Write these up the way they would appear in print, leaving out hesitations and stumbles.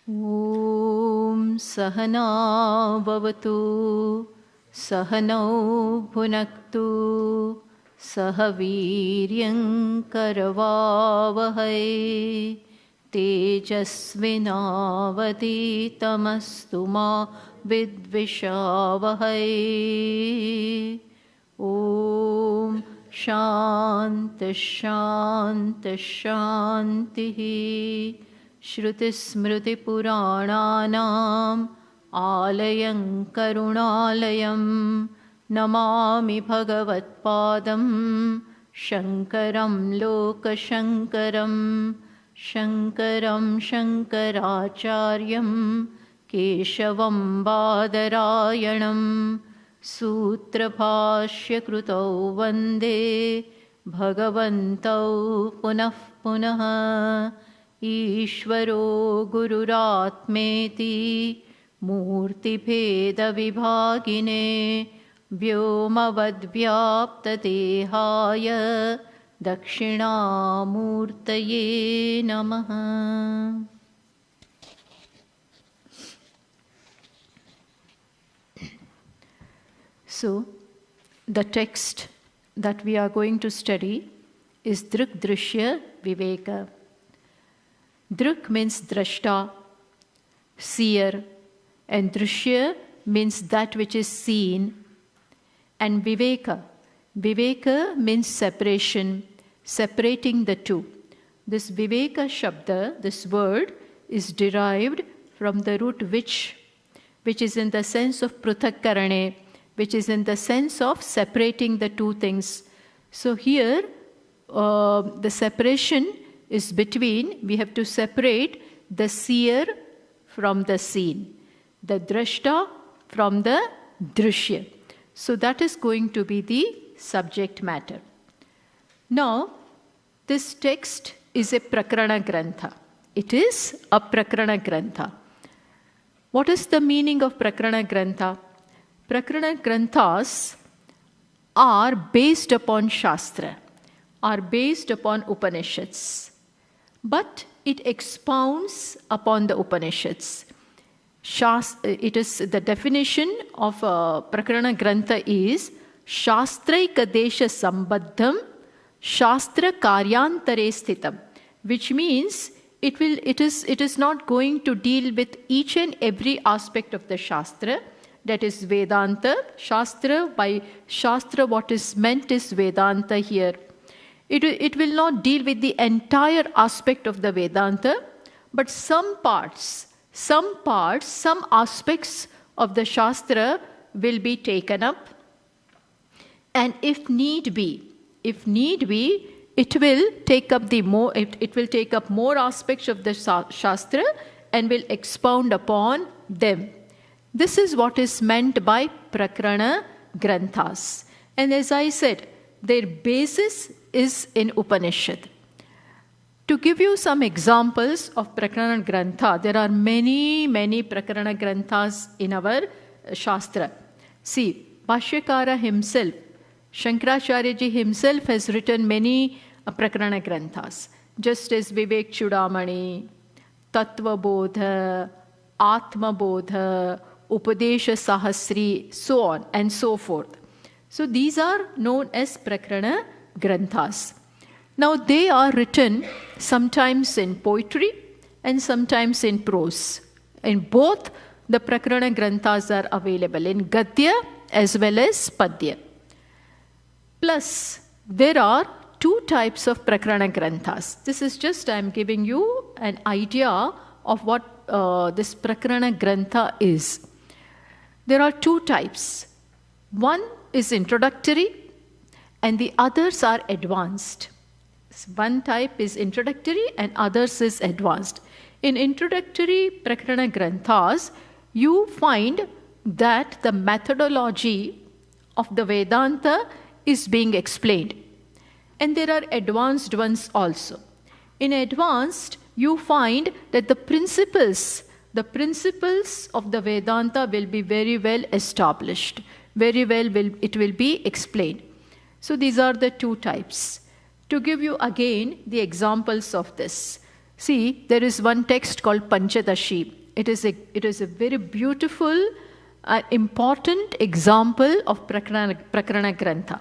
Om Sahana Bhavatu Sahanau Bhunaktu Sahaviryam Karavavahai Tejasvinavaditamastu ma vidvishavahai. Om Shanti Shanti Shanti. Shruti Smriti Purananam Alayam Karunalayam Namami Bhagavatpadam Shankaram Lokashankaram Shankaram Shankaracharyam Keshavam Badarayanam Sutrabhashya Krutau Vande Bhagavantau Punah Punah Ishvaro Gururatmeti Murti Bheda Vibhagine Vyomavadvyapta Dehaya Dakshinamurtaye Namaha. So, the text that we are going to study is Dṛg-Dṛśya-Viveka. Dṛg means drashta, seer, and Dṛśya means that which is seen, and Viveka. Viveka means separation, separating the two. This Viveka Shabda, this word, is derived from the root which is in the sense of prakarana, which is in the sense of separating the two things. So here, the separation is between, we have to separate the seer from the seen, the drashta from the drishya. So that is going to be the subject matter. Now, this text is a prakarana grantha. It is a prakarana grantha. What is the meaning of prakarana grantha? Prakarana granthas are based upon Shastra, are based upon Upanishads, but it expounds upon the Upanishads. It is the definition of Prakarana Grantha is Shastraika Desha Sambaddham Shastra Karyantare Sthitam, which means it is not going to deal with each and every aspect of the Shastra, that is Vedanta. Shastra, by Shastra what is meant is Vedanta here. It will not deal with the entire aspect of the Vedanta, but some aspects of the Shastra will be taken up, and if need be, it will take up more aspects of the Shastra and will expound upon them. This is what is meant by Prakarana Granthas. And as I said, their basis is in Upanishad. To give you some examples of Prakarana Grantha, there are many Prakarana Granthas in our Shastra. See, Bhashyakara himself, Shankaracharya himself has written many Prakarana Granthas, just as Vivek Chudamani, Tattva Bodha, Atma Bodha, Upadesha Sahasri, so on and so forth. So these are known as Prakarana Granthas. Now they are written sometimes in poetry and sometimes in prose. In both, the Prakarana Granthas are available in Gadya as well as Padya. Plus, there are two types of Prakarana Granthas. This is just, I am giving you an idea of what this Prakarana Grantha is. There are two types. One is introductory and the others are advanced. One type is introductory and others is advanced. In introductory Prakarana Granthas, you find that the methodology of the Vedanta is being explained. And there are advanced ones also. In advanced, you find that the principles of the Vedanta will be very well established. It will be explained. So these are the two types. To give you again the examples of this. See, there is one text called Panchadashi. It is a very beautiful, important example of prakarana grantha.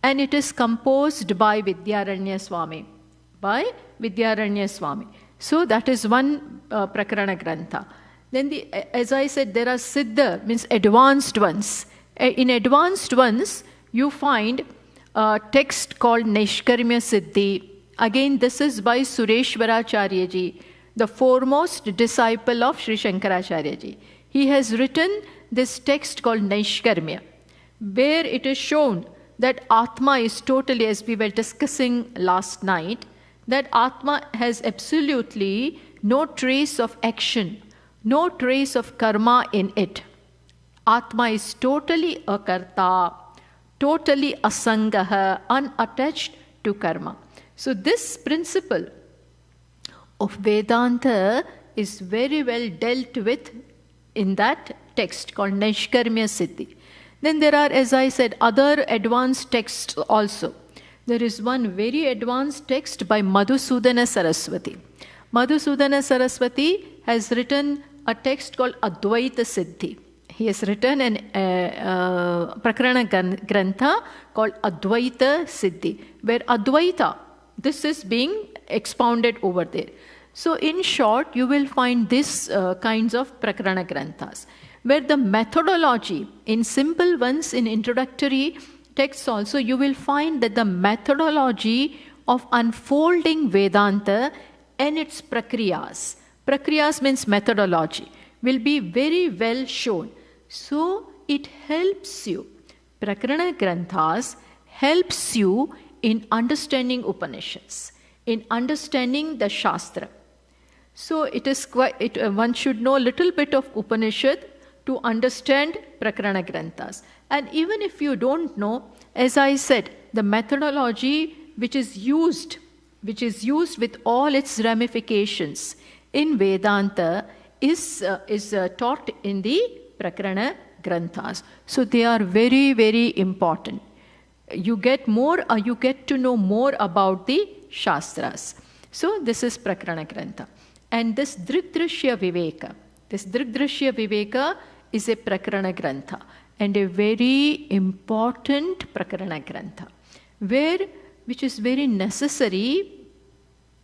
And it is composed by Vidyaranya Swami. So that is one prakarana grantha. Then, as I said, there are siddha, means advanced ones. In advanced ones, you find a text called Naishkarmya Siddhi. Again, this is by Sureshwaracharya ji, the foremost disciple of Sri Shankaracharya ji. He has written this text called Naishkarmya, where it is shown that Atma is totally, as we were discussing last night, that Atma has absolutely no trace of action, no trace of karma in it. Atma is totally akarta, totally asangaha, unattached to karma. So this principle of Vedanta is very well dealt with in that text called Naishkarmya Siddhi. Then there are, as I said, other advanced texts also. There is one very advanced text by Madhusudana Saraswati. Madhusudana Saraswati has written a text called Advaita Siddhi. He has written an prakarana grantha called Advaita Siddhi, where Advaita, this is being expounded over there. So in short, you will find these kinds of prakarana granthas, where the methodology, in simple ones, in introductory texts also, you will find that the methodology of unfolding Vedanta and its prakriyas means methodology, will be very well shown. So it helps you, prakarana granthas helps you in understanding Upanishads, in understanding the Shastra. So it is quite, one should know a little bit of Upanishad to understand prakarana granthas. And even if you don't know, as I said, the methodology which is used with all its ramifications in Vedanta is taught in the prakarana granthas. So they are very, very important. You get to know more about the Shastras. So this is prakarana grantha. And this Dṛg-Dṛśya-Viveka, is a prakarana grantha and a very important prakarana grantha, which is very necessary,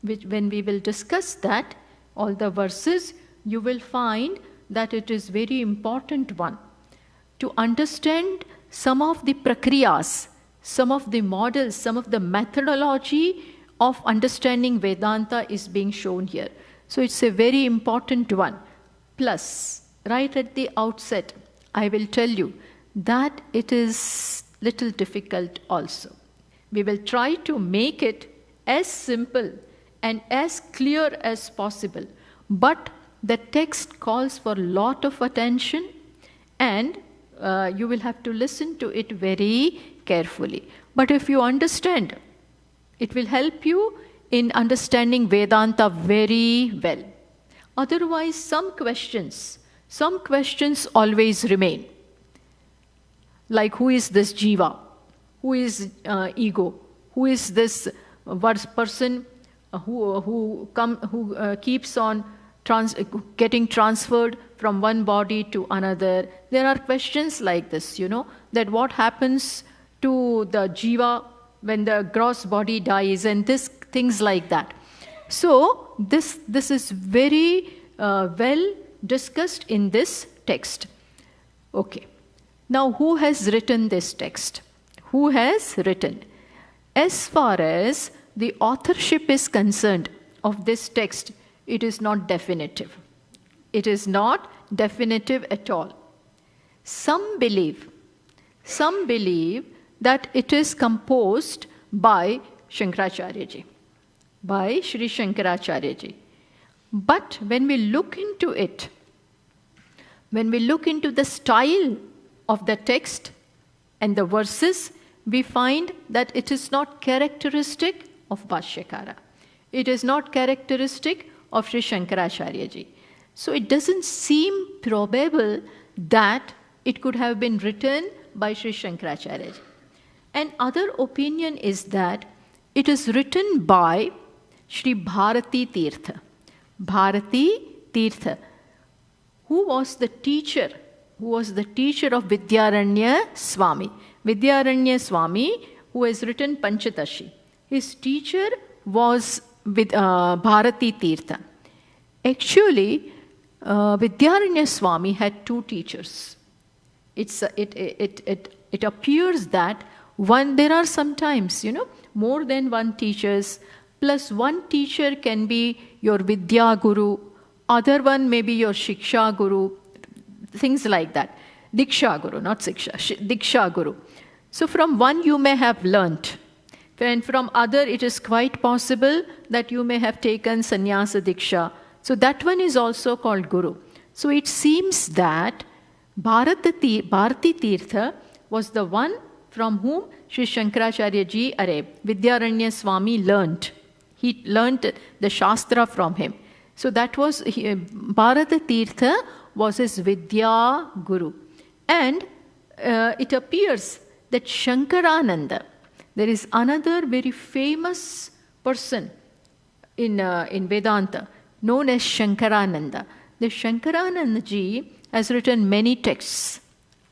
when we will discuss that, all the verses, you will find that it is very important one. To understand some of the prakriyas, some of the models, some of the methodology of understanding Vedanta is being shown here. So it's a very important one. Plus, right at the outset, I will tell you that it is little difficult also. We will try to make it as simple and as clear as possible. But the text calls for a lot of attention, and you will have to listen to it very carefully. But if you understand, it will help you in understanding Vedanta very well. Otherwise, some questions always remain. Like, who is this jiva? Who is ego? Who is this person who keeps on getting transferred from one body to another? There are questions like this, that what happens to the jiva when the gross body dies, and things like that. So this is very well discussed in this text. Okay. Now, who has written this text? Who has written? As far as the authorship is concerned of this text, it is not definitive. It is not definitive at all. Some believe that it is composed by Shankaracharya ji, by Sri Shankaracharya ji. But when we look into it, when we look into the style of the text and the verses, we find that it is not characteristic of Bhashyakara. It is not characteristic of Sri Shankaracharya ji. So it doesn't seem probable that it could have been written by Sri Shankaracharya ji. And other opinion is that it is written by Sri Bharati Tirtha. Bharati Tirtha. who was the teacher? Who was the teacher of Vidyaranya Swami? Vidyaranya Swami, who has written Panchadashi. His teacher was Bharati Tirtha. Actually, Vidyaranya Swami had two teachers. It appears that there are sometimes, more than one teachers, plus one teacher can be your Vidya Guru, other one may be your Shiksha Guru, things like that. Diksha Guru, not Shiksha, Diksha Guru. So from one you may have learnt, and from other it is quite possible that you may have taken Sannyasa Diksha. So that one is also called Guru. So it seems that Bharati Tirtha was the one from whom Sri Shankaracharya Ji, Vidyaranya Swami learnt. He learnt the Shastra from him. So that was, Bharati Tirtha was his Vidya Guru. And it appears that Shankarananda, there is another very famous person in Vedanta known as Shankarananda. The Shankarananda Ji has written many texts.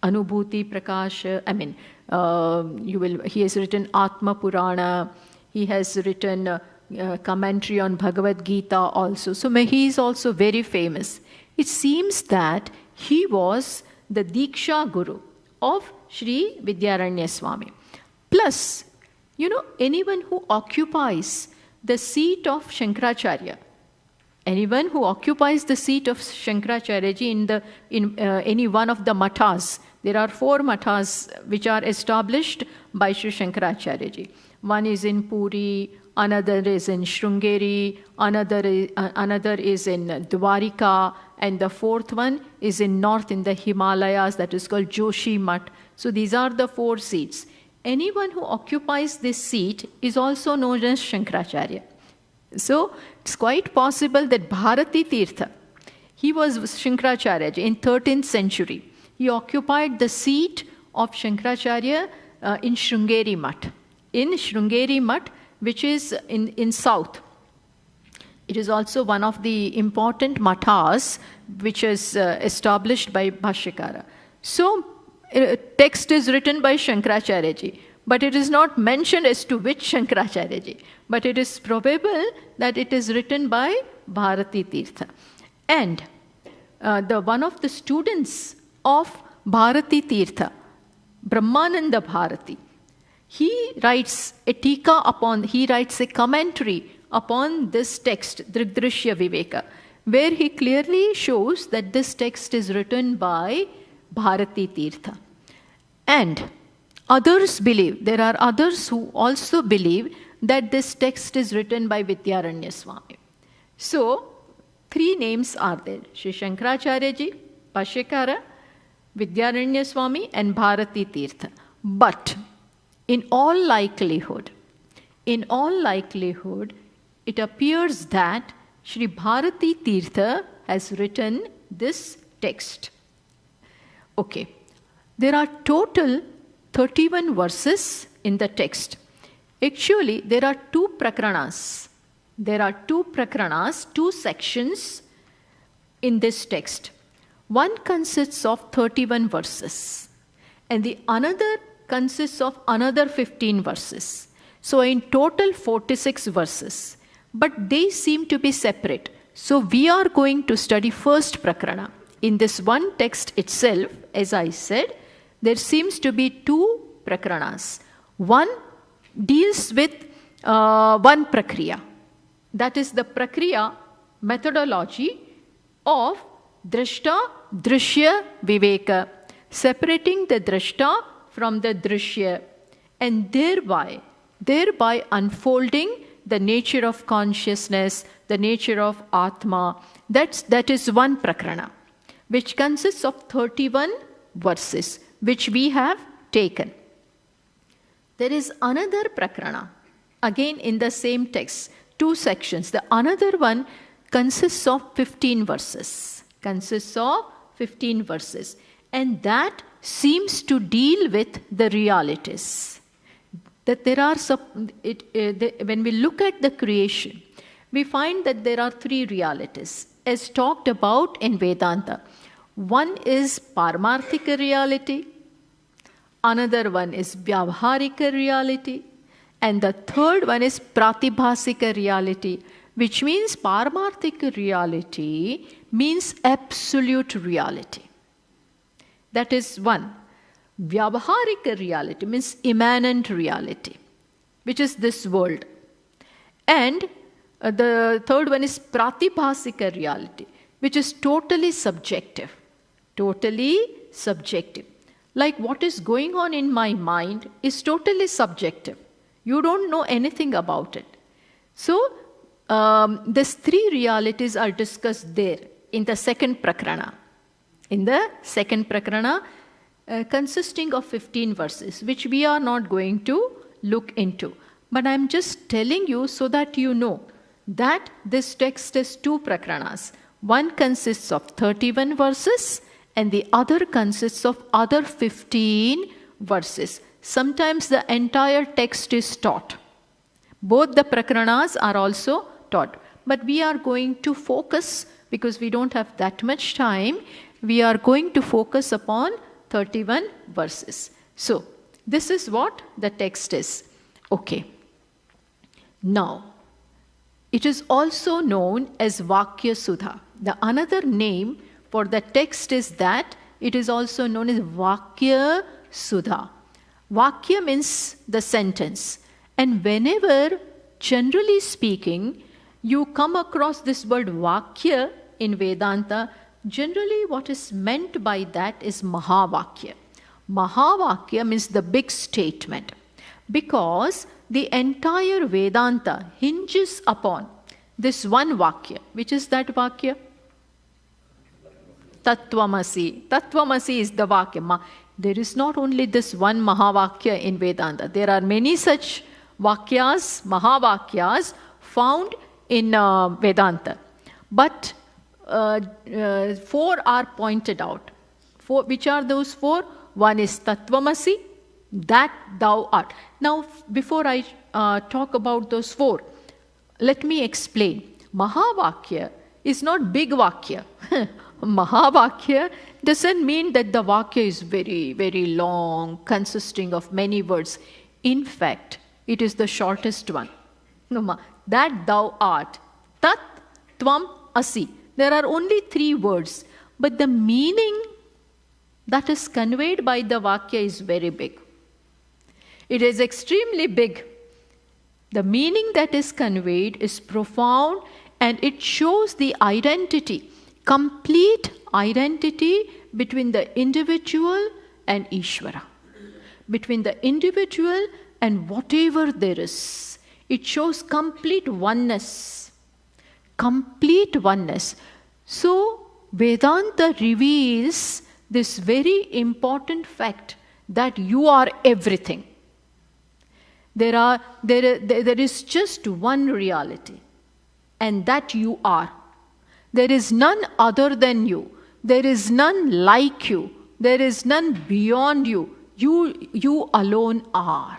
Anubhuti Prakash, he has written Atma Purana, he has written commentary on Bhagavad Gita also. So he is also very famous. It seems that he was the Diksha Guru of Sri Vidyaranya Swami. Plus, anyone who occupies the seat of Shankaracharya, anyone who occupies the seat of Shankaracharya Ji in any one of the mathas, there are 4 mathas which are established by Sri Shankaracharya Ji. One is in Puri, another is in Shrungeri, another is in Dwarika, and the 4th one is in north in the Himalayas, that is called Joshi Math. So these are the 4 seats. Anyone who occupies this seat is also known as Shankaracharya. So it's quite possible that Bharati Tirtha, he was Shankaracharya in 13th century. He occupied the seat of Shankaracharya in Shrungeri Math. In Shrungeri Math, which is in south. It is also one of the important mathas which is established by Bhashyakara. So, text is written by Shankaracharya Ji, but it is not mentioned as to which Shankaracharya Ji. But it is probable that it is written by Bharati Tirtha. And one of the students of Bharati Tirtha, Brahmananda Bharati, he writes a commentary upon this text, Dṛg-Dṛśya-Viveka, where he clearly shows that this text is written by Bharati Tirtha. And others believe, there are others who also believe that this text is written by Vidyaranya Swami. So, 3 names are there, Sri Shankaracharya Ji, Bhashyakara, Vidyaranya Swami, and Bharati Tirtha. But in all likelihood, it appears that Sri Bharati Tirtha has written this text. Okay, there are total 31 verses in the text. Actually, there are 2 prakaranas. There are 2 prakaranas, 2 sections in this text. One consists of 31 verses, and the another consists of another 15 verses. So in total 46 verses, but they seem to be separate. So we are going to study first prakarana. In this one text itself, as I said, there seems to be 2 prakaranas. One deals with one prakriya. That is the prakriya methodology of Dṛg-Dṛśya-Viveka, separating the drashta from the drishya, and thereby unfolding the nature of consciousness, the nature of Atma. That is one prakarana, which consists of 31 verses, which we have taken. There is another prakarana, again in the same text, 2 sections. The another one consists of 15 verses. And that seems to deal with the realities. That there are when we look at the creation, we find that there are 3 realities, as talked about in Vedanta. One is Paramarthika reality, another one is Vyavaharika reality, and the third one is Pratibhasika reality, which means Paramarthika reality means absolute reality. That is one. Vyavaharika reality means immanent reality, which is this world. And the third one is Pratibhasika reality, which is totally subjective. Totally subjective. Like what is going on in my mind is totally subjective. You don't know anything about it. So, these three realities are discussed there in the second prakarana. In the second prakarana, consisting of 15 verses, which we are not going to look into. But I am just telling you so that you know that this text is two prakaranas. One consists of 31 verses and the other consists of other 15 verses. Sometimes the entire text is taught. Both the prakaranas are also taught. But we are going to focus, because we don't have that much time, we are going to focus upon 31 verses. So, this is what the text is. Okay. Now, it is also known as Vakya Sudha. The another name for the text is that it is also known as Vakya Sudha. Vakya means the sentence. And whenever, generally speaking, you come across this word Vakya in Vedanta, generally what is meant by that is Mahavakya. Mahavakya means the big statement. Because the entire Vedanta hinges upon this one Vakya. Which is that Vakya? Tattvamasi. Tattvamasi is the Vakya. There is not only this one Mahavakya in Vedanta. There are many such Vakyas, Mahavakyas found in Vedanta. But four are pointed out. Which are those four? One is Tattvamasi, that thou art. Now, before I talk about those four, let me explain. Mahavakya is not big Vakya. Mahavakya doesn't mean that the Vakya is very, very long, consisting of many words. In fact, it is the shortest one. That thou art. Tat tvam asi. There are only 3 words, but the meaning that is conveyed by the Vakya is very big. It is extremely big. The meaning that is conveyed is profound, and it shows the identity, complete identity between the individual and Ishvara. Between the individual and whatever there is. It shows complete oneness. Complete oneness. So, Vedanta reveals this very important fact that you are everything. There is just one reality, and that you are. There is none other than you. There is none like you. There is none beyond you. You alone are.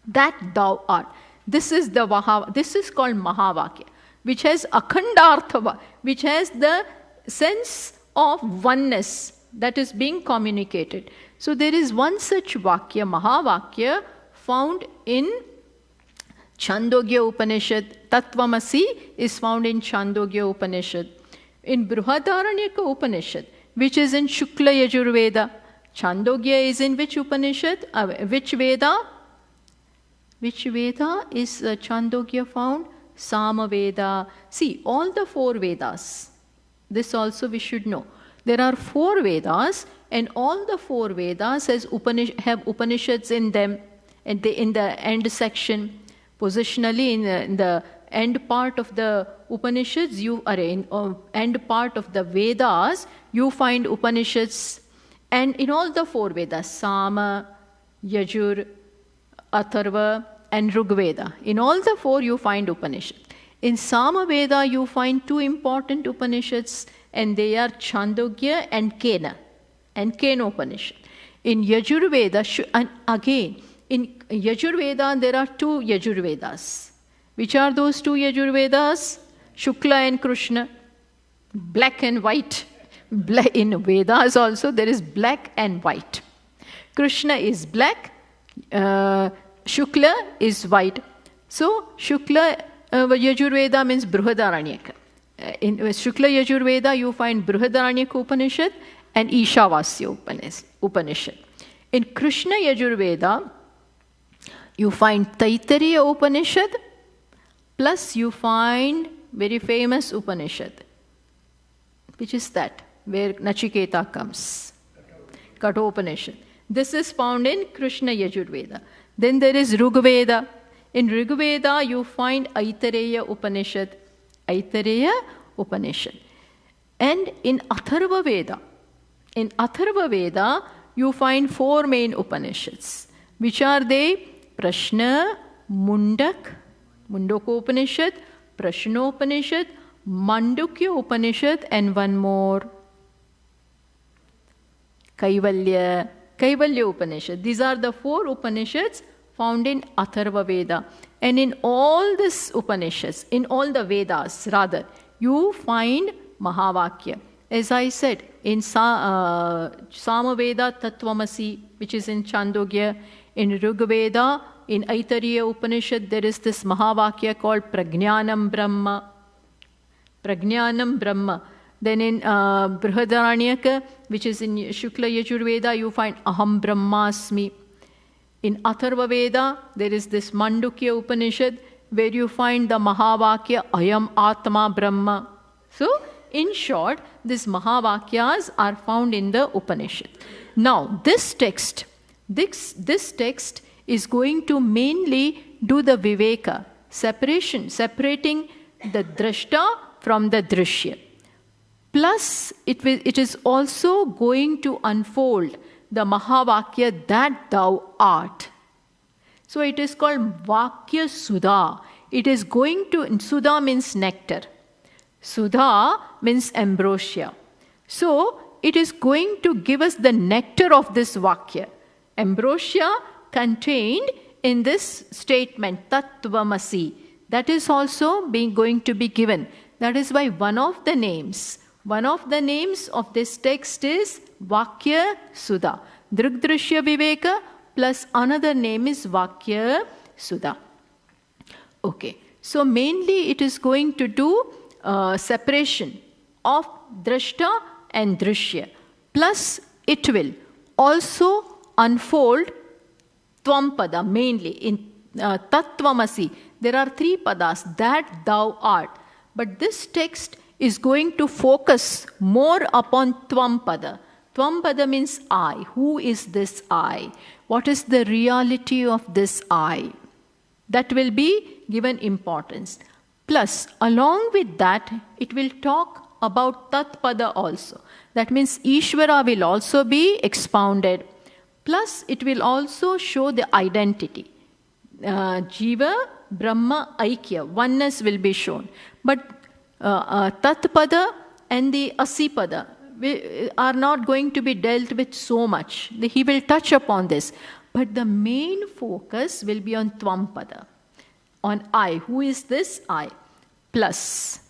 That thou art. This is called Mahavakya, which has akhandartha, which has the sense of oneness that is being communicated. So there is one such Vakya, Mahavakya, found in Chandogya Upanishad. Tattvamasi is found in Chandogya Upanishad. In Brihadaranyaka Upanishad, which is in Shukla Yajurveda. Chandogya is in which Upanishad? Which Veda? Which Veda is Chandogya found? Samaveda. See, all the 4 Vedas. This also we should know. There are 4 Vedas, and all the 4 Vedas have Upanishads in them. And in the end section, positionally in the end part of the Upanishads, end part of the Vedas, you find Upanishads. And in all the 4 Vedas, Sama, Yajur, Atharva, and Rigveda, in all the 4 you find Upanishads. In Samaveda you find 2 important Upanishads, and they are Chandogya and Kena, and Kena Upanishad. In Yajurveda, and again, in Yajurveda there are 2 Yajurvedas. Which are those 2 Yajurvedas? Shukla and Krishna, black and white. In Vedas also there is black and white. Krishna is black, Shukla is white. So Shukla Yajurveda means Brihadaranyaka. In Shukla Yajurveda you find Brihadaranyaka Upanishad and Ishavasya Upanishad. In Krishna Yajurveda you find Taittiriya Upanishad plus you find very famous Upanishad. Which is that? Where Nachiketa comes. Kathopanishad. This is found in Krishna Yajurveda. Then there is Rigveda. In Rigveda you find Aitareya Upanishad. Aitareya Upanishad. And in Atharva Veda, you find 4 main Upanishads. Which are they? Prashna, Mundak, Mundokopanishad, Prashnopanishad, Mandukya Upanishad, and one more. Kaivalya Upanishad. These are the 4 Upanishads found in Atharva Veda. And in all these Upanishads, in all the Vedas rather, you find Mahavakya. As I said, in Samaveda Tattvamasi, which is in Chandogya, in Rigveda, in Aitareya Upanishad, there is this Mahavakya called Prajnanam Brahma. Prajnanam Brahma. Then in Brihadaranyaka, which is in Shukla Yajurveda, you find Aham Brahmasmi. In Atharva Veda, there is this Mandukya Upanishad, where you find the Mahavakya Ayam Atma Brahma. So, in short, these Mahavakyas are found in the Upanishad. Now, this text is going to mainly do the Viveka, separating the Drashta from the Drishya. Plus, it is also going to unfold the Mahavakya that thou art. So it is called Vakya Sudha. It is going to, Sudha means nectar. Sudha means ambrosia. So it is going to give us the nectar of this Vakya. Ambrosia contained in this statement, Tattvamasi. That is also going to be given. That is why one of the names of this text is Vakya Sudha. Dṛg-Dṛśya-Viveka plus another name is Vakya Sudha. Okay, so mainly it is going to do separation of Drashta and Drishya. Plus it will also unfold Tvam-pada, mainly in Tattvamasi. There are 3 padas, that thou art. But this text is going to focus more upon Tvam-pada. Tvam-pada means I. Who is this I? What is the reality of this I? That will be given importance. Plus, along with that, it will talk about Tat-pada also. That means Ishvara will also be expounded. Plus, it will also show the identity. Jiva, Brahma, Aikya, oneness will be shown. But Tat-pada and the Asipada are not going to be dealt with so much. He will touch upon this. But the main focus will be on Tvam-pada, on I. Who is this I? Plus,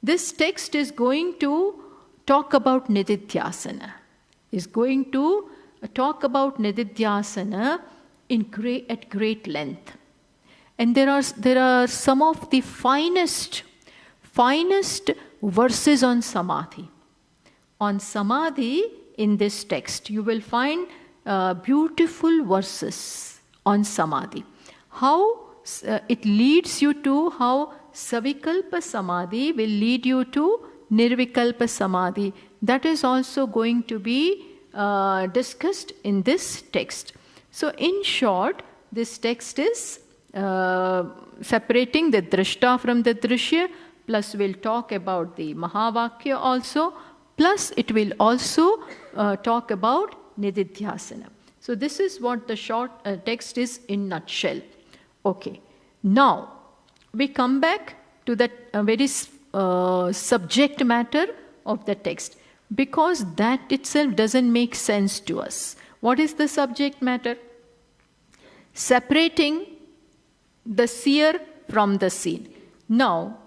this text is going to talk about Nididhyasana. Is going to talk about Nididhyasana at great length. And there are some of the finest verses on Samadhi. On Samadhi in this text, you will find beautiful verses on Samadhi. How it leads you to how Savikalpa Samadhi will lead you to Nirvikalpa Samadhi. That is also going to be discussed in this text. So in short, this text is separating the Drashta from the Drishya, plus we'll talk about the Mahavakya also, plus it will also talk about Nididhyasana. So this is what the short text is in nutshell. Okay, now we come back to the very subject matter of the text, because that itself doesn't make sense to us. What is the subject matter? Separating the seer from the seen. Now,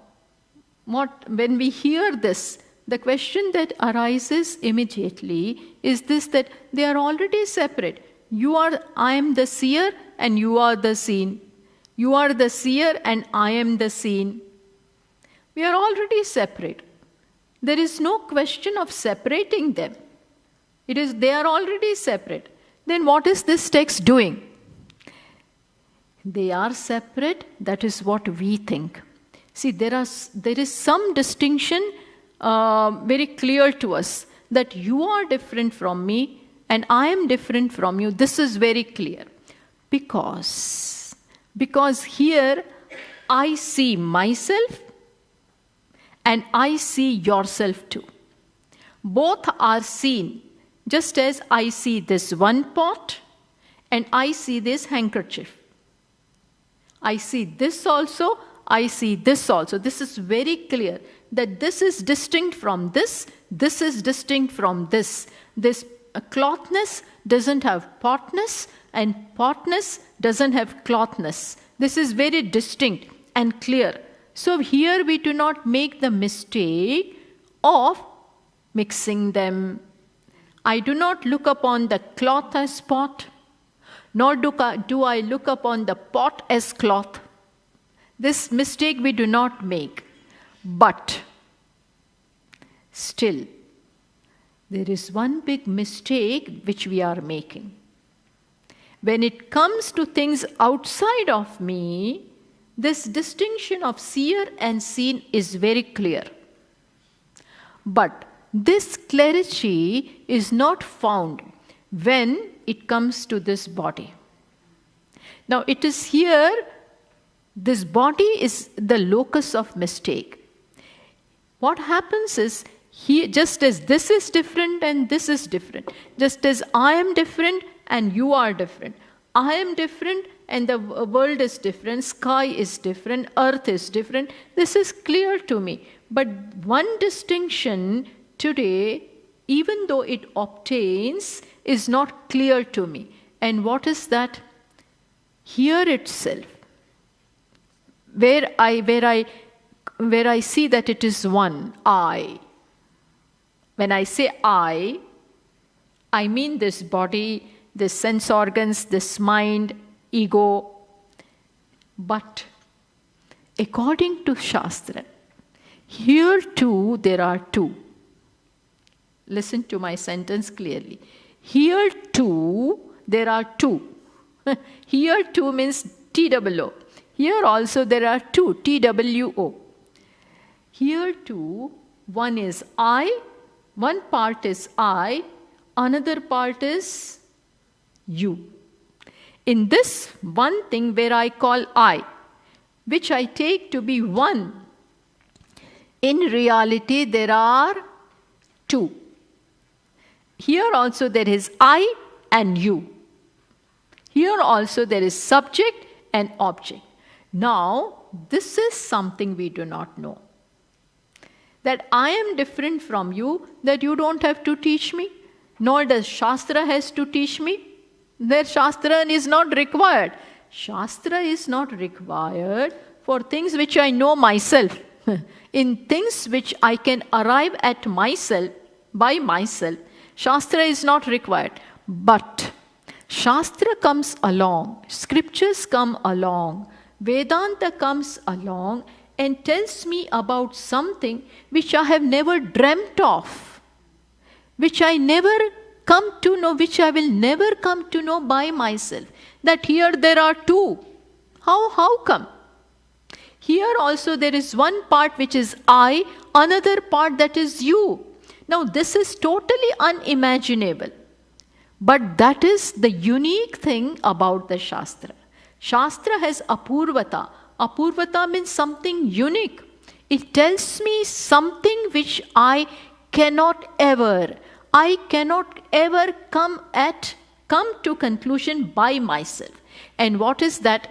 when we hear this, the question that arises immediately is this, that they are already separate. I am the seer and you are the seen. You are the seer and I am the seen. We are already separate. There is no question of separating them. They are already separate. Then what is this text doing? They are separate, that is what we think. See, there is some distinction very clear to us, that you are different from me and I am different from you. This is very clear. Because here I see myself and I see yourself too. Both are seen, just as I see this one pot and I see this handkerchief. I see this also, I see this also. This is very clear that this is distinct from this is distinct from this. This clothness doesn't have potness and potness doesn't have clothness. This is very distinct and clear. So here we do not make the mistake of mixing them. I do not look upon the cloth as pot, nor do I look upon the pot as cloth. This mistake we do not make. But still, there is one big mistake which we are making. When it comes to things outside of me, this distinction of seer and seen is very clear. But this clarity is not found when it comes to this body. Now it is here, this body is the locus of mistake. What happens is, just as this is different and this is different, just as I am different and you are different, I am different and the world is different, sky is different, earth is different, this is clear to me. But one distinction today, even though it obtains, is not clear to me. And what is that? Here itself, where I see that it is one, I. When I say I mean this body, this sense organs, this mind, ego. But according to Shastra, here too there are two. Listen to my sentence clearly. Here too there are two. Here too means TWO. Here also there are two, TWO. Here too, one is I, one part is I, another part is you. In this one thing where I call I, which I take to be one, in reality there are two. Here also there is I and you. Here also there is subject and object. Now, this is something we do not know. That I am different from you, that you don't have to teach me, nor does Shastra has to teach me. That Shastra is not required. Shastra is not required for things which I know myself. In things which I can arrive at myself, by myself, Shastra is not required. But Shastra comes along, scriptures come along, Vedanta comes along and tells me about something which I have never dreamt of, which I never come to know, which I will never come to know by myself. That here there are two. How come? Here also there is one part which is I, another part that is you. Now this is totally unimaginable. But that is the unique thing about the Shastra. Shastra has apurvata. Apurvata means something unique. It tells me something which I cannot ever come to conclusion by myself. And what is that?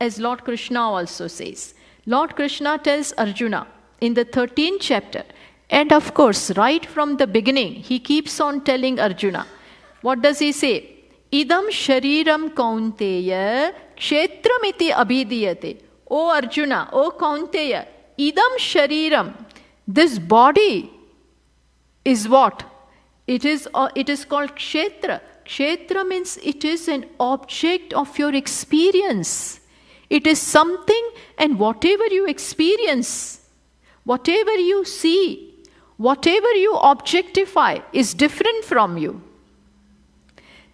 As Lord Krishna also says. Lord Krishna tells Arjuna in the 13th chapter, and of course right from the beginning he keeps on telling Arjuna. What does he say? Idam shariram kaunteya kshetramiti abhidiyate. O Arjuna, O Kaunteya, idam shariram, this body is what? It is called kshetra. Kshetra means it is an object of your experience. It is something, and whatever you experience, whatever you see, whatever you objectify is different from you.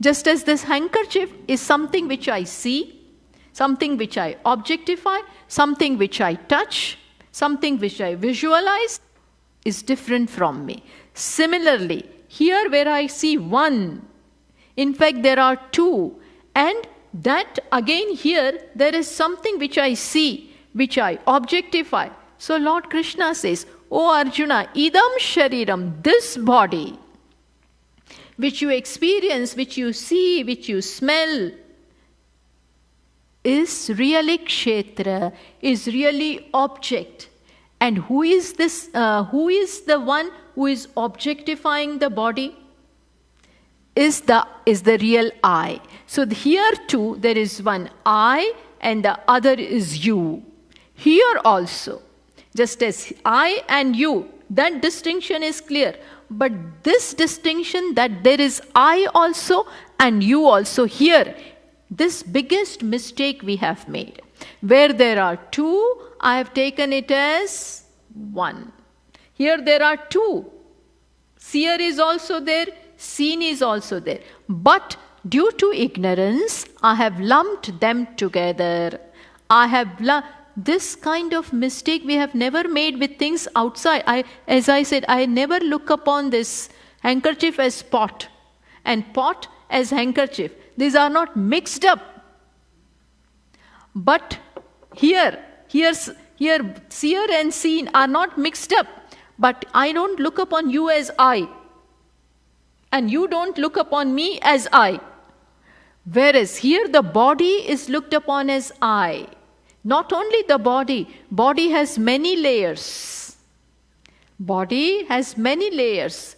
Just as this handkerchief is something which I see, something which I objectify, something which I touch, something which I visualize, is different from me. Similarly, here where I see one, in fact there are two, and that again here there is something which I see, which I objectify. So Lord Krishna says, O Arjuna, idam shariram, this body, which you experience, which you see, which you smell, is really kshetra, is really object. And who is this? Who is the one who is objectifying the body? Is the real I. So here too there is one I and the other is you. Here also, just as I and you, that distinction is clear. But this distinction that there is I also and you also, here, this biggest mistake we have made. Where there are two, I have taken it as one. Here there are two. Seer is also there, seen is also there. But due to ignorance, I have lumped them together. This kind of mistake we have never made with things outside. As I said, I never look upon this handkerchief as pot and pot as handkerchief. These are not mixed up. But here, seer and seen are not mixed up. But I don't look upon you as I. And you don't look upon me as I. Whereas here the body is looked upon as I. Not only the body has many layers. Body has many layers,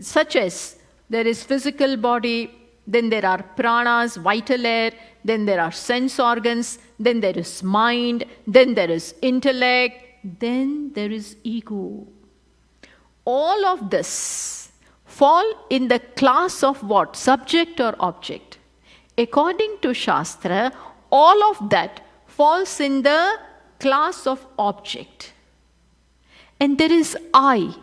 such as there is physical body, then there are pranas, vital air, then there are sense organs, then there is mind, then there is intellect, then there is ego. All of this fall in the class of what? Subject or object. According to Shastra, all of that falls in the class of object. And there is I,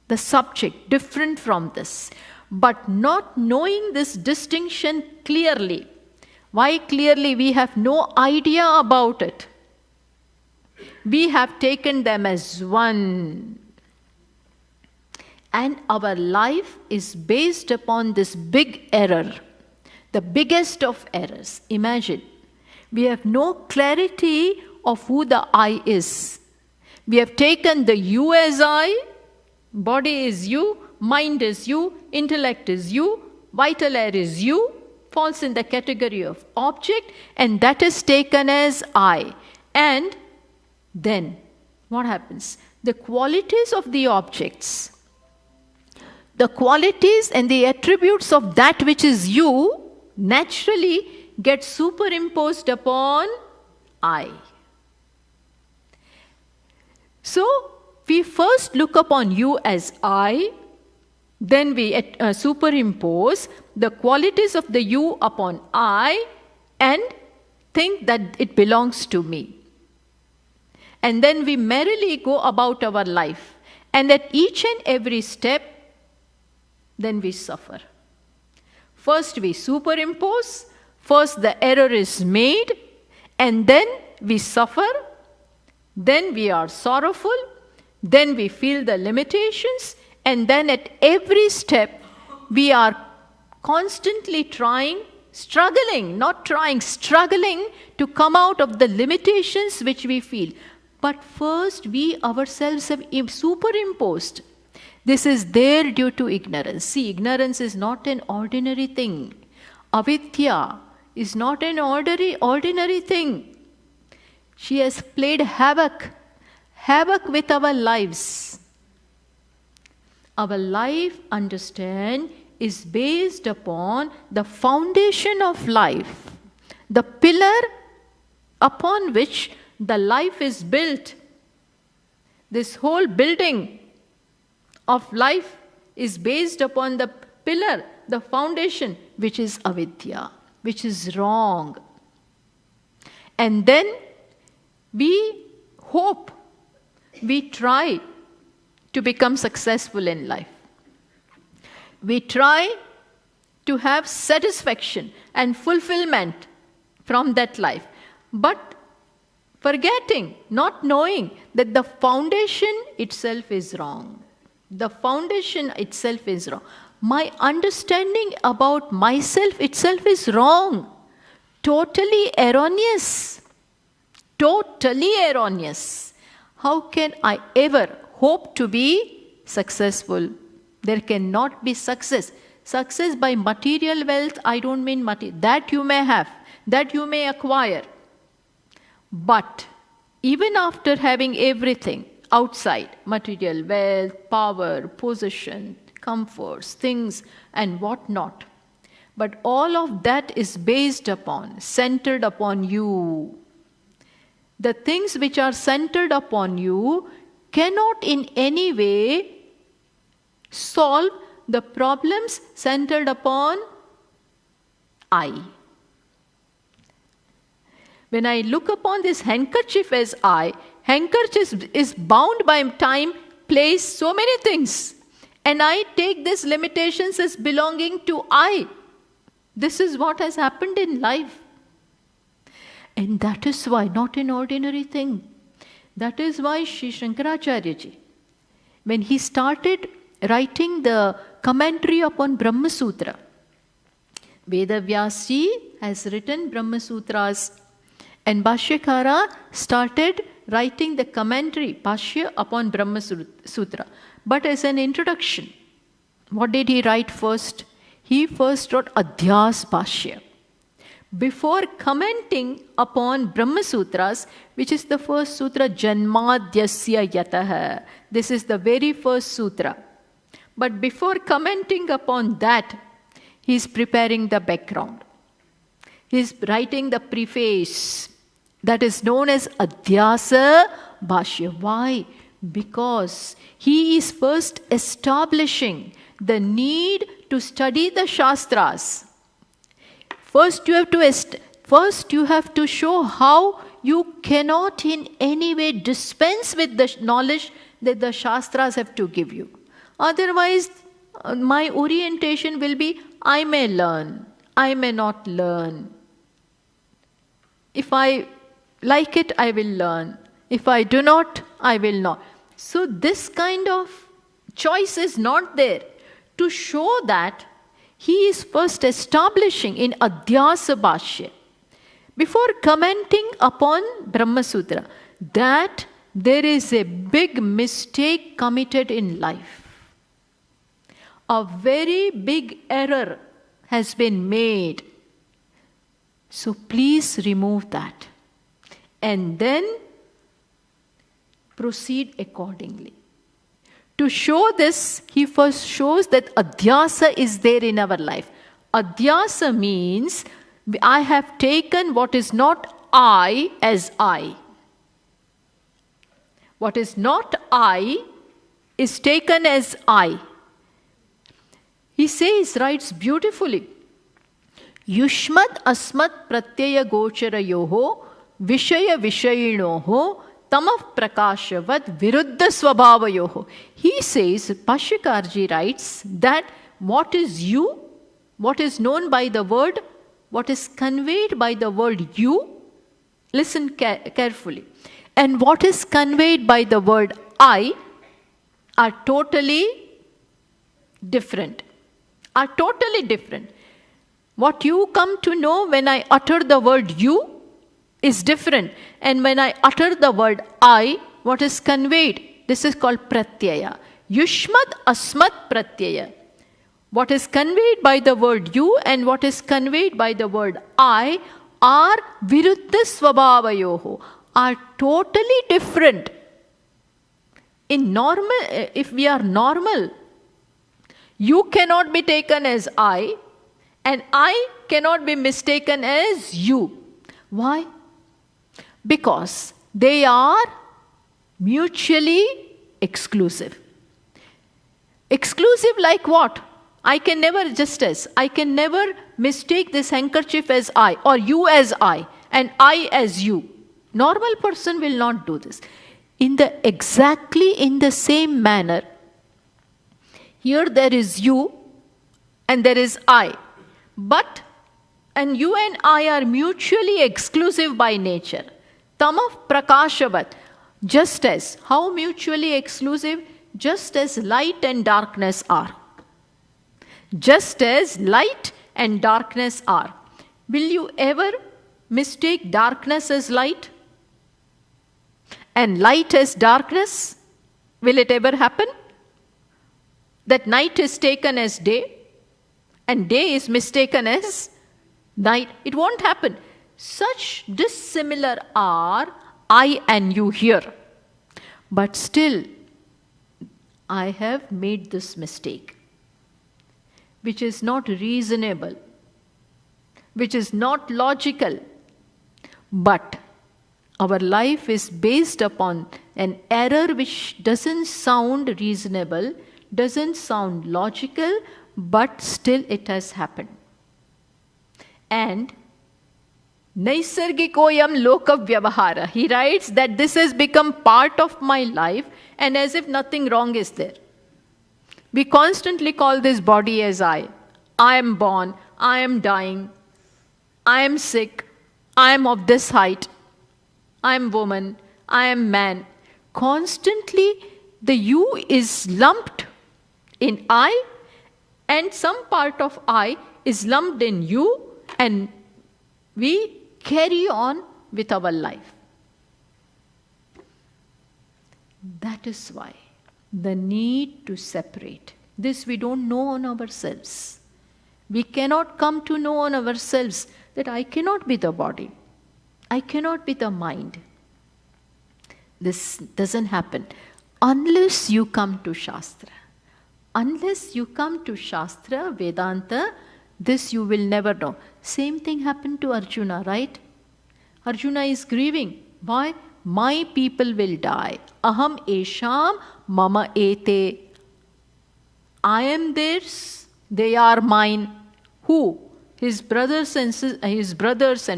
the subject, different from this. But not knowing this distinction clearly. Why clearly? We have no idea about it. We have taken them as one. And our life is based upon this big error. The biggest of errors. Imagine. We have no clarity of who the I is. We have taken the you as I, body is you, mind is you, intellect is you, vital air is you, falls in the category of object, and that is taken as I. And then, what happens? The qualities of the objects, the qualities and the attributes of that which is you, naturally get superimposed upon I. So, we first look upon you as I, then we superimpose the qualities of the you upon I and think that it belongs to me. And then we merrily go about our life. And at each and every step, then we suffer. First we superimpose, first the error is made, and then we suffer, then we are sorrowful, then we feel the limitations, and then at every step we are constantly struggling to come out of the limitations which we feel. But first we ourselves have superimposed. This is there due to ignorance. See, ignorance is not an ordinary thing. Avidya is not an ordinary thing. She has played havoc with our lives. Our life, understand, is based upon the foundation of life, the pillar upon which the life is built. This whole building of life is based upon the pillar, the foundation, which is avidya, which is wrong. And then we hope, we try to become successful in life. We try to have satisfaction and fulfillment from that life. But forgetting, not knowing that the foundation itself is wrong. The foundation itself is wrong. My understanding about myself itself is wrong. Totally erroneous. Totally erroneous. How can I ever hope to be successful? There cannot be success. Success by material wealth, I don't mean material. That you may have, that you may acquire. But even after having everything outside, material wealth, power, position, comforts, things and whatnot, but all of that is based upon, centered upon you. The things which are centered upon you cannot in any way solve the problems centered upon I. When I look upon this handkerchief as I, handkerchief is bound by time, place, so many things. And I take these limitations as belonging to I. This is what has happened in life. And that is why, not an ordinary thing. That is why Sri Shankaracharya ji, when he started writing the commentary upon Brahma Sutra, Vedavyas ji has written Brahma Sutras, and Bhashyakara started writing the commentary, Bhashya upon Brahma Sutra. But as an introduction, what did he write first? He first wrote Adhyas Bhashya. Before commenting upon Brahma Sutras, which is the first sutra, Janmadhyasya Yataha. This is the very first sutra. But before commenting upon that, he is preparing the background. He is writing the preface. That is known as Adhyasa Bhashya. Why? Because he is first establishing the need to study the Shastras. First you have to show how you cannot in any way dispense with the knowledge that the Shastras have to give you. Otherwise, my orientation will be, I may learn, I may not learn. If I like it, I will learn. If I do not, I will not. So this kind of choice is not there. To show that, he is first establishing in Adhyasa Bhashya, before commenting upon Brahma Sutra, that there is a big mistake committed in life. A very big error has been made. So please remove that. And then proceed accordingly. To show this, he first shows that Adhyasa is there in our life. Adhyasa means I have taken what is not I as I. What is not I is taken as I. He writes beautifully, Yushmat asmat pratyaya gocharayoho vishaya vishayinoho tamah prakashavad viruddha swabhavayoho. He says, Bhashyakarji writes that what is you, what is known by the word, what is conveyed by the word you, listen carefully, and what is conveyed by the word I are totally different. What you come to know when I utter the word you is different. And when I utter the word I, what is conveyed? This is called pratyaya. Yushmat asmat pratyaya. What is conveyed by the word you and what is conveyed by the word I are viruddha swabhavayoho, are totally different. In normal, if we are normal, you cannot be taken as I, and I cannot be mistaken as you. Why? Because they are mutually exclusive. Exclusive like what? I can never, just as, I can never mistake this handkerchief as I, or you as I, and I as you. Normal person will not do this. Exactly in the same manner, here there is you and there is I. And you and I are mutually exclusive by nature. Tamav prakashavat. Just as, how mutually exclusive? Just as light and darkness are. Just as light and darkness are. Will you ever mistake darkness as light? And light as darkness? Will it ever happen? That night is taken as day and day is mistaken as night. It won't happen. Such dissimilar are I and you here. But still, I have made this mistake, which is not reasonable, which is not logical. But our life is based upon an error which doesn't sound reasonable, doesn't sound logical, but still it has happened. And Naisargikoyam loka vyavahara. He writes that this has become part of my life and as if nothing wrong is there. We constantly call this body as I. I am born, I am dying, I am sick, I am of this height, I am woman, I am man. Constantly the you is lumped in I and some part of I is lumped in you and we carry on with our life. That is why the need to separate. This we don't know on ourselves. We cannot come to know on ourselves that I cannot be the body. I cannot be the mind. This doesn't happen unless you come to Shastra. Unless you come to Shastra, Vedanta, this you will never know. Same thing happened to Arjuna, right? Arjuna is grieving. Why? My people will die. Aham esham mama ete. I am theirs, they are mine. Who? His brothers and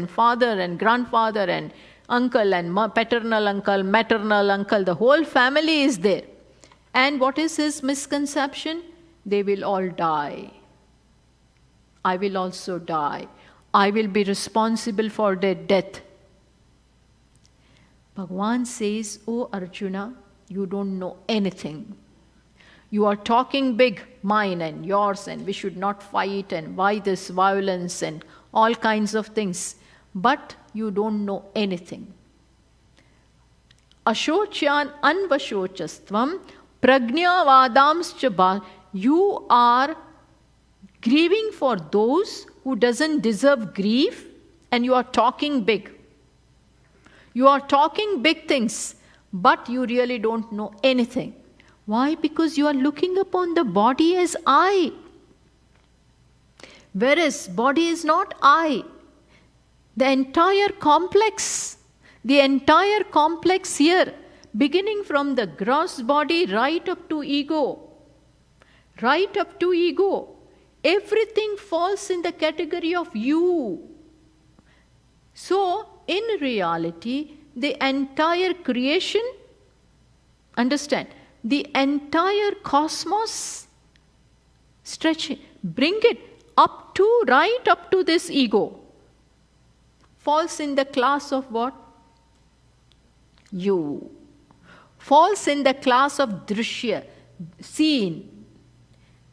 father and grandfather and uncle and paternal uncle, maternal uncle, the whole family is there. And what is his misconception? They will all die. I will also die. I will be responsible for their death. Bhagavan says, "Oh Arjuna, you don't know anything. You are talking big, mine and yours, and we should not fight, and why this violence and all kinds of things. But you don't know anything. Ashocyan anvashocastvam prajnavadamscha. You are grieving for those who doesn't deserve grief, and you are talking big. You are talking big things, but you really don't know anything. Why? Because you are looking upon the body as I. Whereas body is not I. The entire complex here, beginning from the gross body right up to ego, everything falls in the category of you. So, in reality, the entire creation, understand, the entire cosmos, stretch it, bring it up to, right up to this ego, falls in the class of what? You. Falls in the class of drishya, seen.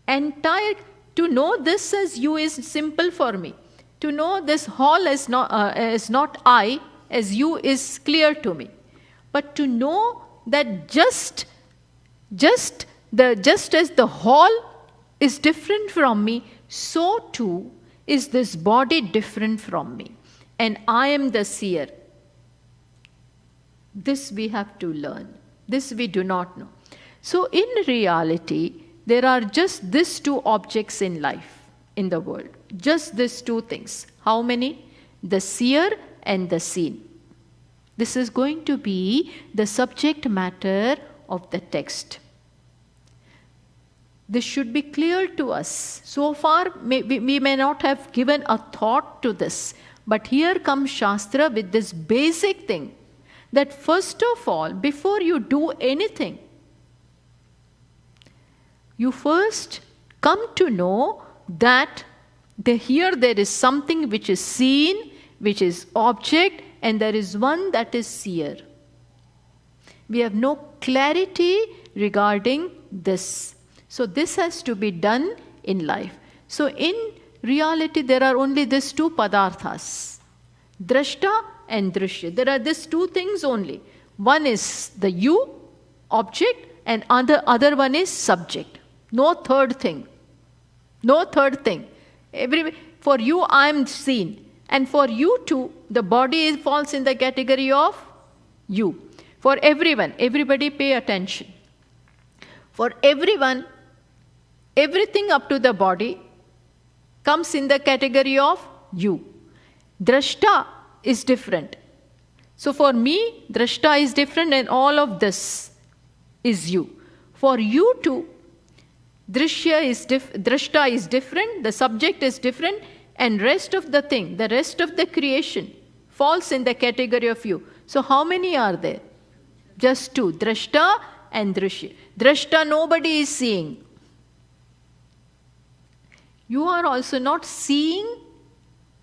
Entire, to know this as you is simple for me. To know this whole as not I, as you is clear to me. But to know that just as the whole is different from me, so too is this body different from me. And I am the seer. This we have to learn. This we do not know. So in reality, there are just these two objects in life, in the world. Just these two things. How many? The seer and the seen. This is going to be the subject matter of the text. This should be clear to us. So far, we may not have given a thought to this. But here comes Shastra with this basic thing, that first of all, before you do anything, you first come to know that here there is something which is seen, which is object, and there is one that is seer. We have no clarity regarding this. So this has to be done in life. So in reality, there are only these two padarthas, drashta and drishya. There are these two things only. One is the you, object, and other one is subject. No third thing. No third thing. For you, I am seen. And for you too, the body falls in the category of you. For everyone, everybody pay attention. For everyone, everything up to the body comes in the category of you. Drashta is different. So for me, drashta is different and all of this is you. For you too, drishta is different, the subject is different, and rest of the thing, the rest of the creation falls in the category of you. So how many are there? Just two, drashta and drishya. Drashta nobody is seeing. You are also not seeing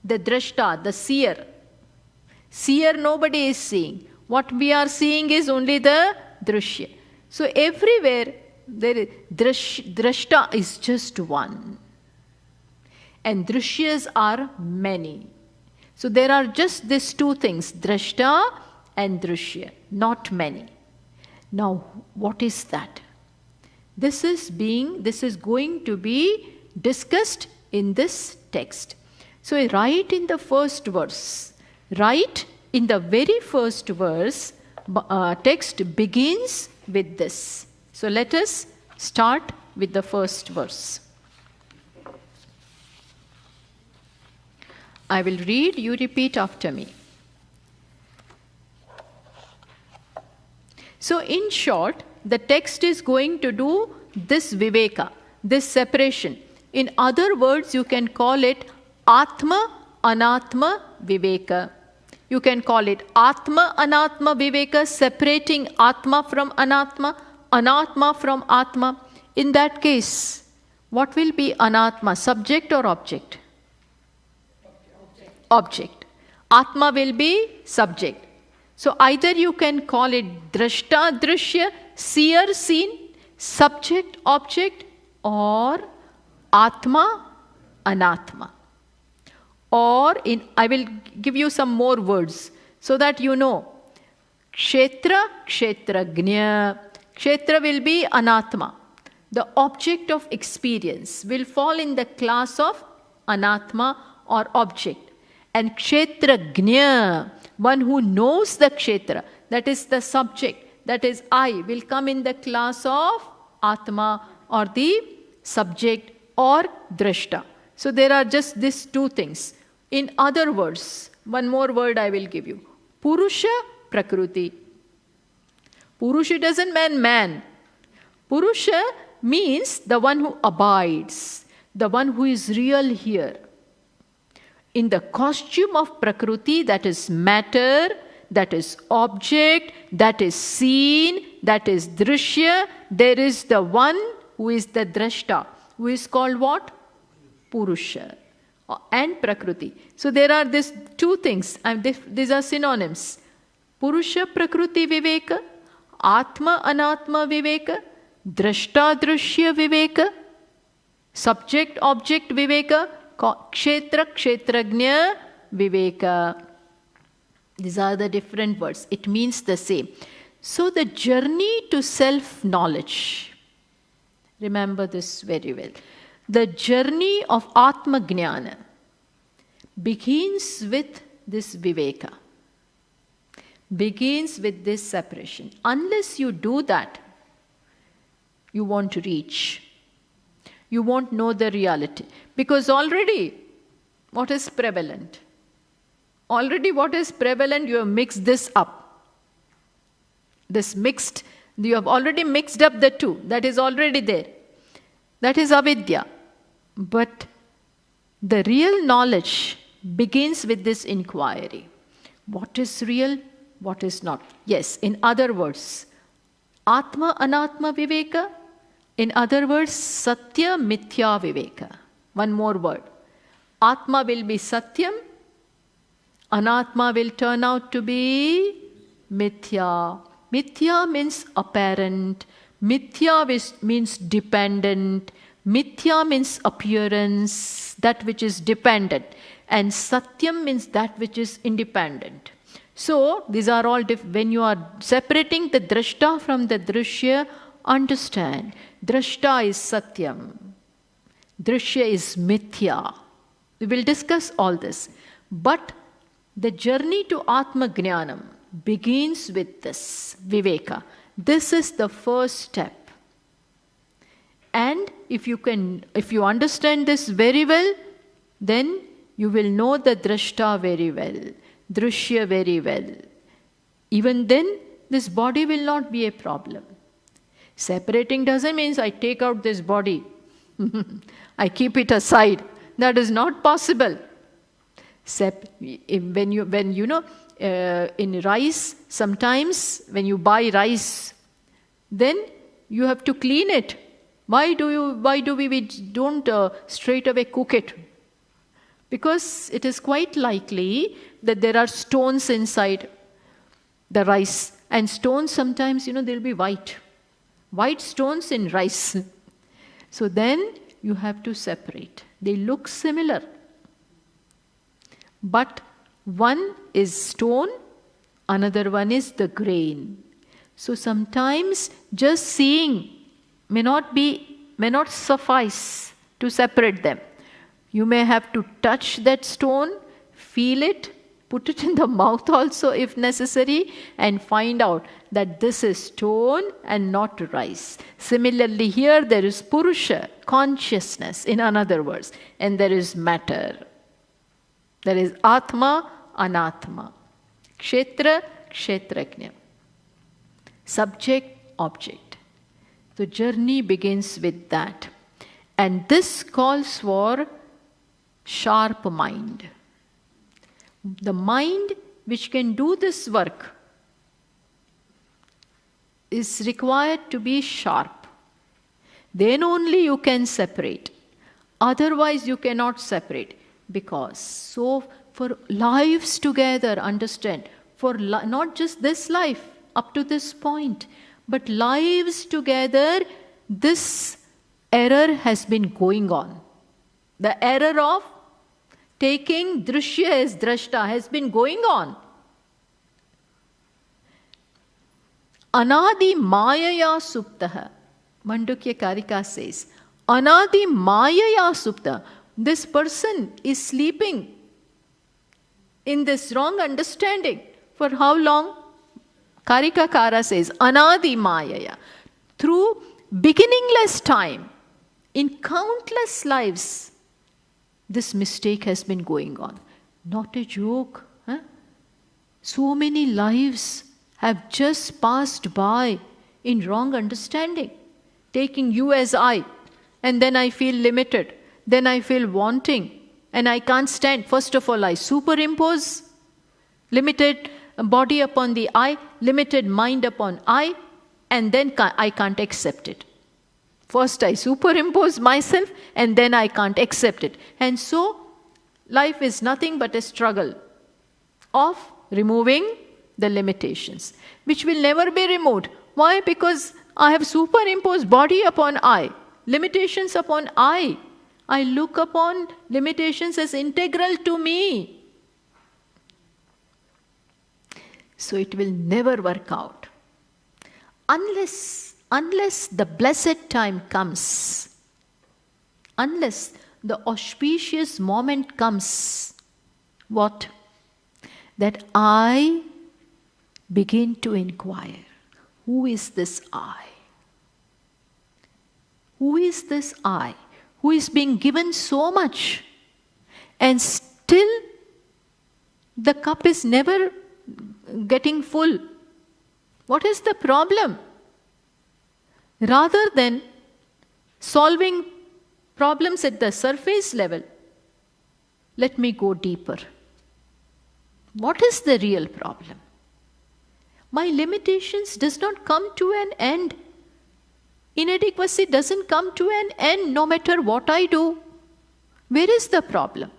the drashta, the seer. Seer nobody is seeing. What we are seeing is only the drishya. So everywhere there is drashta is just one. And drishyas are many. So there are just these two things, drashta and drishya, not many. Now, what is that? This is going to be discussed in this text. So right in the first verse, right in the very first verse, text begins with this. So let us start with the first verse. I will read, you repeat after me. So in short, the text is going to do this viveka, this separation. In other words, you can call it Atma Anatma Viveka. You can call it Atma Anatma Viveka, separating Atma from Anatma, Anatma from Atma. In that case, what will be Anatma, subject or object? Object. Atma will be subject. So either you can call it drashta, drishya, seer, seen, subject, object, or Atma, Anatma. Or I will give you some more words so that you know. Kshetra, kshetragnya. Kshetra will be Anatma. The object of experience will fall in the class of Anatma or object. And kshetragnya, one who knows the kshetra, that is the subject, that is I, will come in the class of Atma or the subject or drashta. So there are just these two things. In other words, one more word I will give you. Purusha, Prakruti. Purusha doesn't mean man. Purusha means the one who abides, the one who is real here. In the costume of Prakriti, that is matter, that is object, that is seen, that is drishya, there is the one who is the drashta, who is called what? Purusha and Prakriti. So there are these two things, and these are synonyms. Purusha Prakriti Viveka, Atma Anatma Viveka, Drashta Drishya Viveka, Subject Object Viveka, Kshetra Kshetragnya Viveka. These are the different words. It means the same. So the journey to self-knowledge, remember this very well. The journey of Atma Jnana begins with this Viveka, begins with this separation. Unless you do that, you won't reach. You won't know the reality. Because already, what is prevalent? Already what is prevalent, you have mixed this up. You have already mixed up the two. That is already there. That is avidya. But the real knowledge begins with this inquiry. What is real? What is not? Yes, in other words, Atma Anatma Viveka. In other words, Satya Mithya Viveka. One more word. Atma will be Satyam. Anatma will turn out to be Mithya. Mithya means apparent. Mithya means dependent. Mithya means appearance, that which is dependent. And Satyam means that which is independent. So, these are all when you are separating the Drashta from the Drishya, understand, Drashta is Satyam, Drishya is Mithya. We will discuss all this. But the journey to Atma Jnanam begins with this Viveka. This is the first step. And if you understand this very well, then you will know the Drashta very well, Drishya very well. Even then, this body will not be a problem. Separating doesn't mean I take out this body. I keep it aside. That is not possible. In rice, sometimes when you buy rice, then you have to clean it. Why do we don't straight away cook it? Because it is quite likely that there are stones inside the rice. And stones sometimes, they'll be white. White stones in rice. So then you have to separate. They look similar. But one is stone, another one is the grain. So sometimes just seeing may not suffice to separate them. You may have to touch that stone, feel it, put it in the mouth also if necessary, and find out that this is stone and not rice. Similarly, here there is Purusha, consciousness, in other words, and there is matter. There is Atma, Anatma, Kshetra, Kshetrajna, subject, object. The journey begins with that. And this calls for sharp mind. The mind which can do this work is required to be sharp. Then only you can separate. Otherwise you cannot separate. Because so for lives together, understand, for not just this life up to this point, but lives together, this error has been going on. The error of taking Drishya as Drashta has been going on. Anadi Mayaya Suptaha. Mandukya Karika says, Anadi Mayaya Supta. This person is sleeping in this wrong understanding. For how long? Karika Kara says, Anadi Mayaya. Through beginningless time, in countless lives, this mistake has been going on. Not a joke. Huh? So many lives have just passed by in wrong understanding. Taking you as I, and then I feel limited. Then I feel wanting, and I can't stand. First of all, I superimpose limited body upon the I, limited mind upon I, and then I can't accept it. First I superimpose myself, and then I can't accept it. And so, life is nothing but a struggle of removing the limitations, which will never be removed. Why? Because I have superimposed body upon I, limitations upon I. I look upon limitations as integral to me. So it will never work out. Unless the blessed time comes, unless the auspicious moment comes, what? That I begin to inquire, who is this I? Who is this I? Who is being given so much, and still the cup is never getting full. What is the problem? Rather than solving problems at the surface level. Let me go deeper. What is the real problem? My limitations does not come to an end. Inadequacy doesn't come to an end no matter what I do. Where is the problem?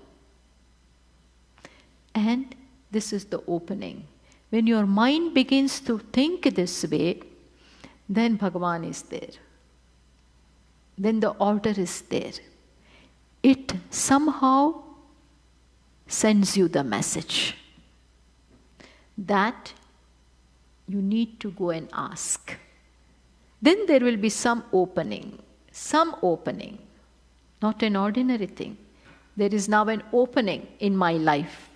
And this is the opening. When your mind begins to think this way, then Bhagavan is there. Then the order is there. It somehow sends you the message that you need to go and ask. Then there will be some opening, not an ordinary thing. There is now an opening in my life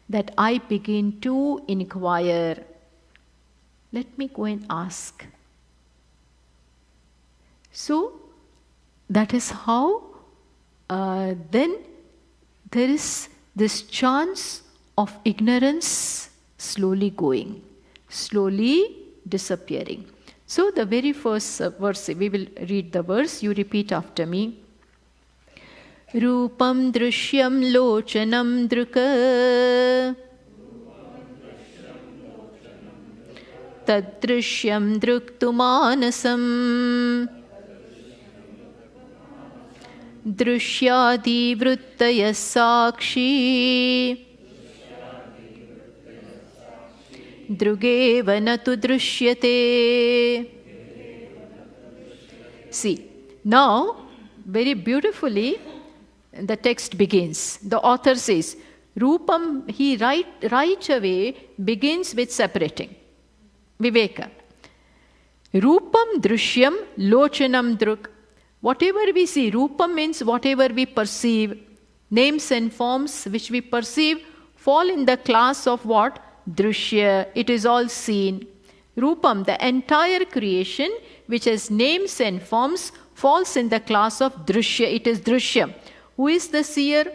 that I begin to inquire. Let me go and ask. So, that is how then there is this chance of ignorance slowly going, slowly disappearing. So the very first verse, we will read the verse, you repeat after me. Rupam drishyam lochanam drika tadrishyam druktumanasam drishyadi vrittaya sakshi Dṛgeva natu drishyate. See, now, very beautifully, the text begins. The author says, Rupam, he right away begins with separating. Viveka. Rupam drishyam lochanam druk. Whatever we see, Rupam means whatever we perceive. Names and forms which we perceive fall in the class of what? Dṛśya, it is all seen. Rupam, the entire creation which has names and forms, falls in the class of Dṛśya, it is Dṛśya. Who is the seer?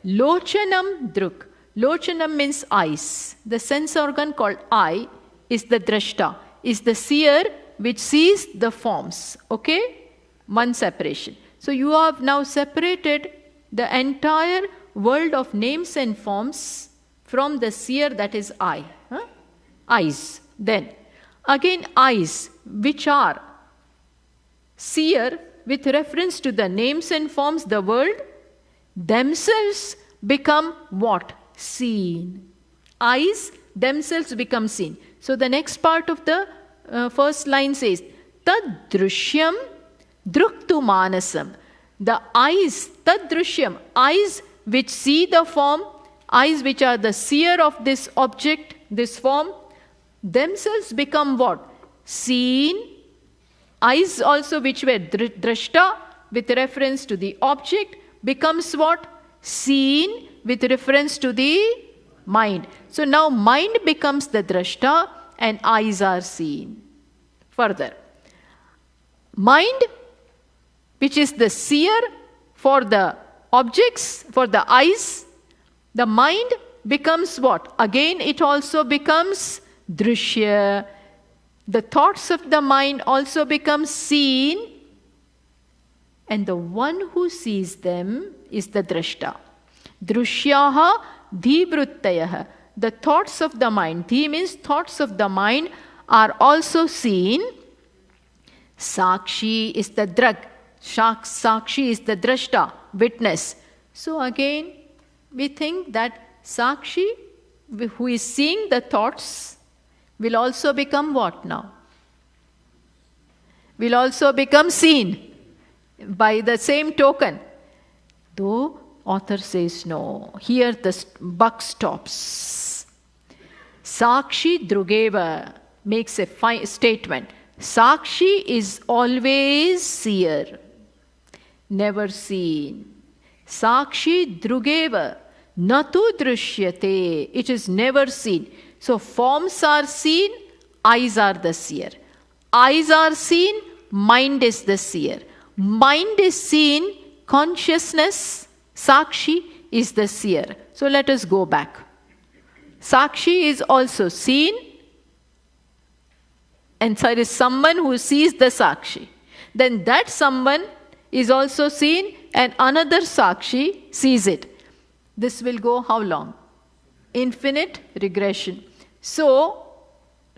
Lochanam druk. Lochanam means eyes. The sense organ called eye is the drashta, is the seer which sees the forms. Okay? One separation. So you have now separated the entire world of names and forms from the seer, that is eye. Eyes. Then, again eyes, which are seer with reference to the names and forms, the world, themselves become what? Seen. Eyes themselves become seen. So the next part of the first line says, Tad drishyam druktu manasam. The eyes, tad drishyam, eyes which see the form, eyes which are the seer of this object, this form, themselves become what? Seen. Eyes also which were drashta with reference to the object becomes what? Seen with reference to the mind. So now mind becomes the drashta and eyes are seen. Further, mind, which is the seer for the objects, for the eyes, the mind becomes what? Again, it also becomes dṛśya. The thoughts of the mind also become seen, and the one who sees them is the drashta. Dṛśyaha dhivruttayaha. The thoughts of the mind, dhi means thoughts of the mind, are also seen. Sakshi is the drug. Sakshi is the drashta, witness. So again, we think that Sakshi, who is seeing the thoughts, will also become what now? Will also become seen by the same token. Though author says no, here the buck stops. Sakshi Dṛgeva makes a statement. Sakshi is always seer, never seen. Sakshi Dṛgeva natu drishyate. It is never seen. So forms are seen, eyes are the seer. Eyes are seen, mind is the seer. Mind is seen, consciousness, Sakshi, is the seer. So let us go back. Sakshi is also seen, and there is someone who sees the Sakshi. Then that someone is also seen and another Sakshi sees it. This will go how long? Infinite regression. So,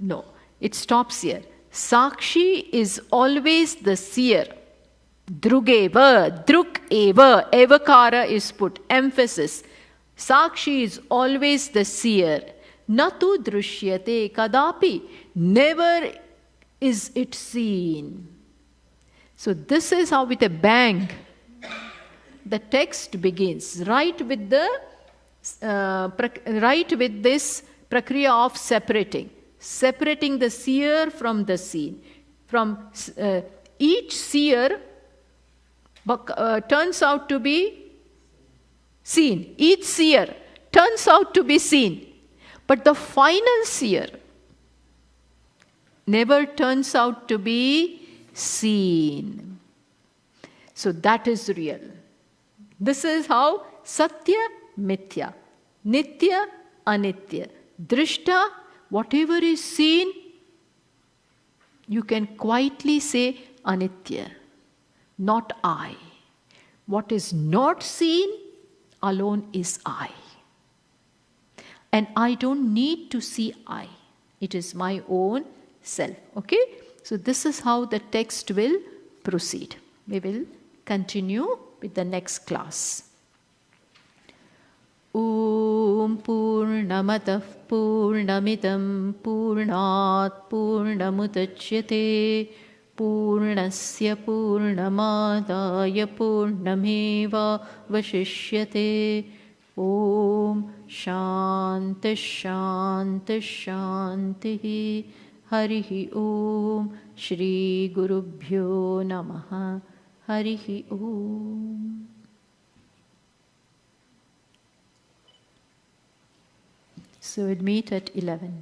no, it stops here. Sakshi is always the seer. Dṛg-eva, Dṛg-eva, evakara is put, emphasis. Sakshi is always the seer. Natu drishyate kadapi, never is it seen. So this is how with a bang the text begins, right with this prakriya of separating the seer from the seen. From each seer turns out to be seen. Each seer turns out to be seen. But the final seer never turns out to be seen. So that is real. This is how Satya, Mithya, Nitya, Anitya, Drishta, whatever is seen, you can quietly say Anitya, not I. What is not seen alone is I. And I don't need to see I. It is my own self. Okay? So this is how the text will proceed. We will continue with the next class. Om Purnamataః Purnamidam Purnat Purnamudachyate Purnasya Purnamadaya Purnameva Vashishyate. Om Shanti Shanti Shanti. Harihi Om. Shri Gurubhyo Namaha. Harihi Om. So we'll meet at 11.